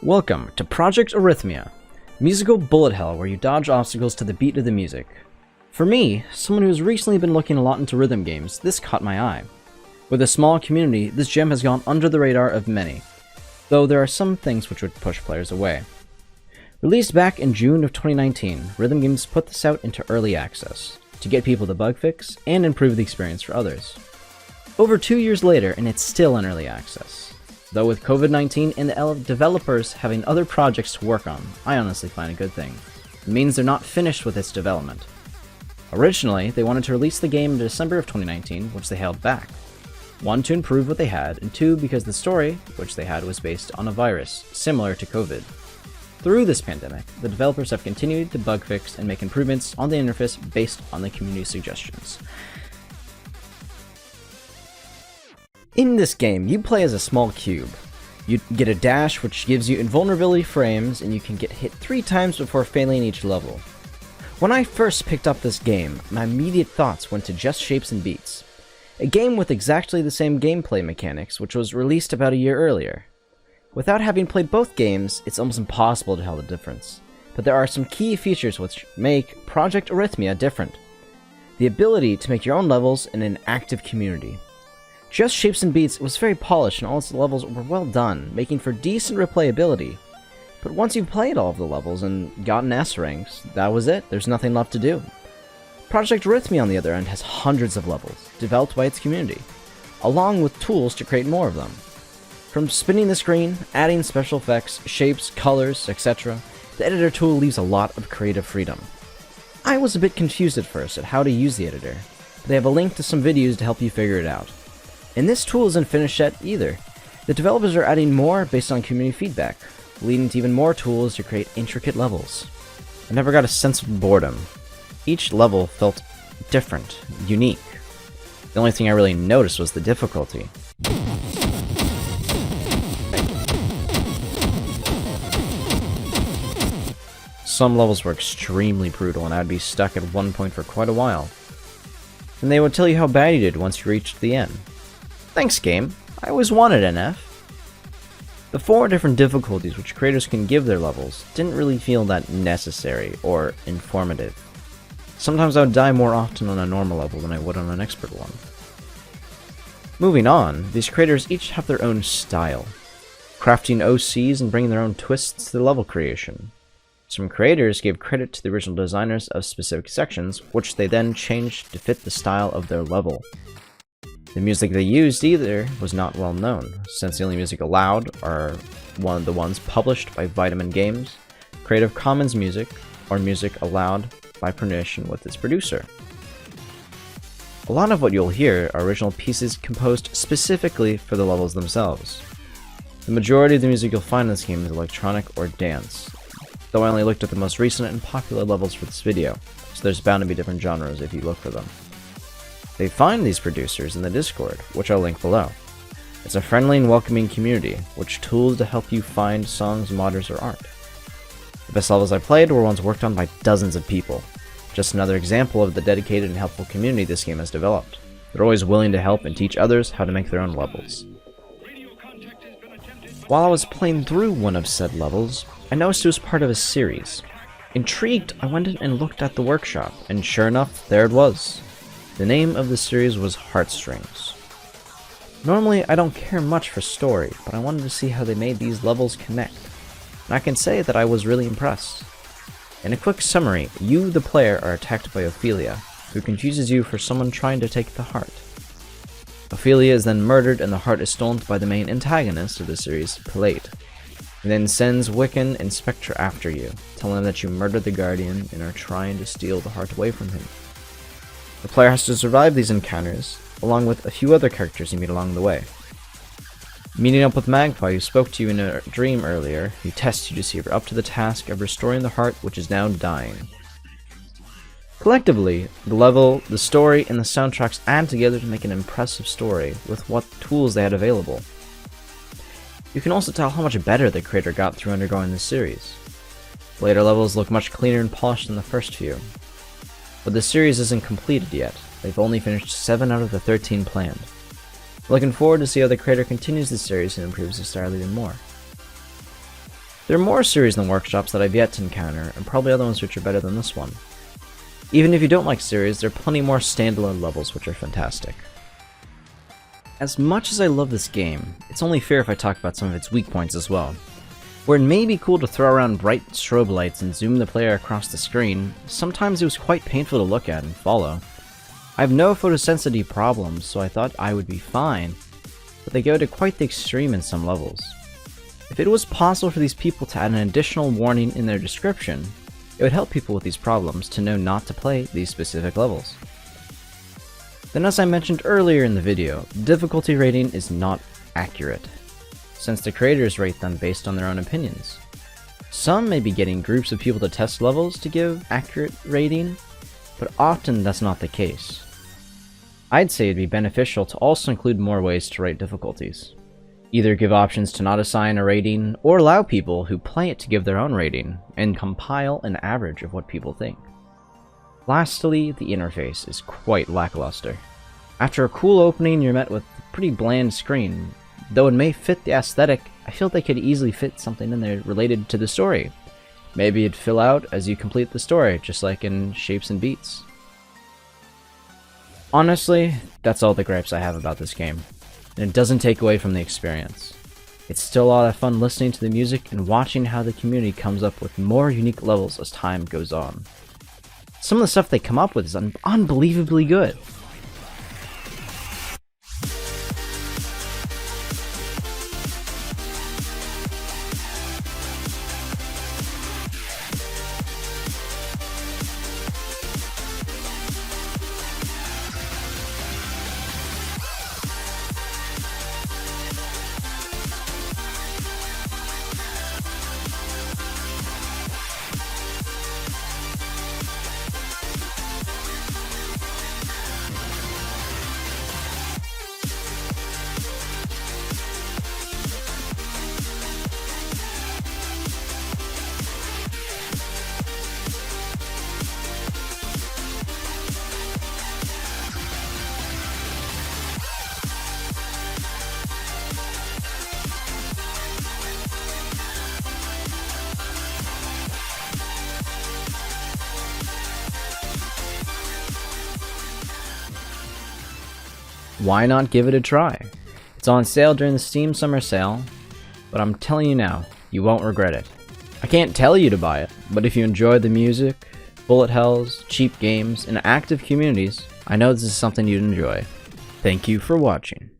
Welcome to Project Arrhythmia, musical bullet hell where you dodge obstacles to the beat of the music. For me, someone who's recently been looking a lot into rhythm games, this caught my eye. With a small community, this gem has gone under the radar of many, though there are some things which would push players away. Released back in June of 2019, Rhythm Games put this out into early access, to get people to bug fix and improve the experience for others. Over 2 years later, and it's still in early access. Though with COVID-19 and the developers having other projects to work on, I honestly find a good thing. It means they're not finished with its development. Originally, they wanted to release the game in December of 2019, which they held back. 1, to improve what they had, and 2, because the story, which they had, was based on a virus, similar to COVID. Through this pandemic, the developers have continued to bug fix and make improvements on the interface based on the community suggestions. In this game, you play as a small cube. You get a dash which gives you invulnerability frames, and you can get hit 3 times before failing each level. When I first picked up this game, my immediate thoughts went to Just Shapes and Beats, a game with exactly the same gameplay mechanics which was released about a year earlier. Without having played both games, it's almost impossible to tell the difference, but there are some key features which make Project Arrhythmia different. The ability to make your own levels in an active community. Just Shapes and Beats was very polished and all its levels were well done, making for decent replayability. But once you've played all of the levels and gotten S ranks, that was it, there's nothing left to do. Project Arrhythmia on the other end has hundreds of levels, developed by its community, along with tools to create more of them. From spinning the screen, adding special effects, shapes, colors, etc., the editor tool leaves a lot of creative freedom. I was a bit confused at first at how to use the editor, but they have a link to some videos to help you figure it out. And this tool isn't finished yet either. The developers are adding more based on community feedback, leading to even more tools to create intricate levels. I never got a sense of boredom. Each level felt different, unique. The only thing I really noticed was the difficulty. Some levels were extremely brutal and I'd be stuck at one point for quite a while. And they would tell you how bad you did once you reached the end. Thanks, game. I always wanted an F. The 4 different difficulties which creators can give their levels didn't really feel that necessary or informative. Sometimes I would die more often on a normal level than I would on an expert one. Moving on, these creators each have their own style, crafting OCs and bringing their own twists to the level creation. Some creators gave credit to the original designers of specific sections, which they then changed to fit the style of their level. The music they used either was not well known, since the only music allowed are one of the ones published by Vitamin Games, Creative Commons music, or music allowed by permission with its producer. A lot of what you'll hear are original pieces composed specifically for the levels themselves. The majority of the music you'll find in this game is electronic or dance, though I only looked at the most recent and popular levels for this video, so there's bound to be different genres if you look for them. They find these producers in the Discord, which I'll link below. It's a friendly and welcoming community, which tools to help you find songs, modders, or art. The best levels I played were ones worked on by dozens of people. Just another example of the dedicated and helpful community this game has developed. They're always willing to help and teach others how to make their own levels. While I was playing through one of said levels, I noticed it was part of a series. Intrigued, I went in and looked at the workshop, and sure enough, there it was. The name of the series was Heartstrings. Normally, I don't care much for story, but I wanted to see how they made these levels connect, and I can say that I was really impressed. In a quick summary, you, the player, are attacked by Opia, who confuses you for someone trying to take the heart. Opia is then murdered and the heart is stolen by the main antagonist of the series, Pelate. He then sends Wiccan and Spectre after you, telling them that you murdered the Guardian and are trying to steal the heart away from him. The player has to survive these encounters, along with a few other characters you meet along the way. Meeting up with Magpie, who spoke to you in a dream earlier, who tests you to see if you're up to the task of restoring the heart which is now dying. Collectively, the level, the story, and the soundtracks add together to make an impressive story with what tools they had available. You can also tell how much better the creator got through undergoing this series. Later levels look much cleaner and polished than the first few. But the series isn't completed yet. They've only finished 7 out of the 13 planned. Looking forward to see how the creator continues the series and improves the style even more. There are more series than workshops that I've yet to encounter, and probably other ones which are better than this one. Even if you don't like series, there are plenty more standalone levels which are fantastic. As much as I love this game, it's only fair if I talk about some of its weak points as well. Where it may be cool to throw around bright strobe lights and zoom the player across the screen, sometimes it was quite painful to look at and follow. I have no photosensitivity problems, so I thought I would be fine, but they go to quite the extreme in some levels. If it was possible for these people to add an additional warning in their description, it would help people with these problems to know not to play these specific levels. Then, as I mentioned earlier in the video, difficulty rating is not accurate, since the creators rate them based on their own opinions. Some may be getting groups of people to test levels to give accurate rating, but often that's not the case. I'd say it'd be beneficial to also include more ways to rate difficulties. Either give options to not assign a rating, or allow people who play it to give their own rating, and compile an average of what people think. Lastly, the interface is quite lackluster. After a cool opening, you're met with a pretty bland screen. Though it may fit the aesthetic, I feel they could easily fit something in there related to the story. Maybe it'd fill out as you complete the story, just like in Shapes and Beats. Honestly, that's all the gripes I have about this game, and it doesn't take away from the experience. It's still a lot of fun listening to the music and watching how the community comes up with more unique levels as time goes on. Some of the stuff they come up with is unbelievably good. Why not give it a try? It's on sale during the Steam Summer Sale, but I'm telling you now, you won't regret it. I can't tell you to buy it, but if you enjoy the music, bullet hells, cheap games, and active communities, I know this is something you'd enjoy. Thank you for watching.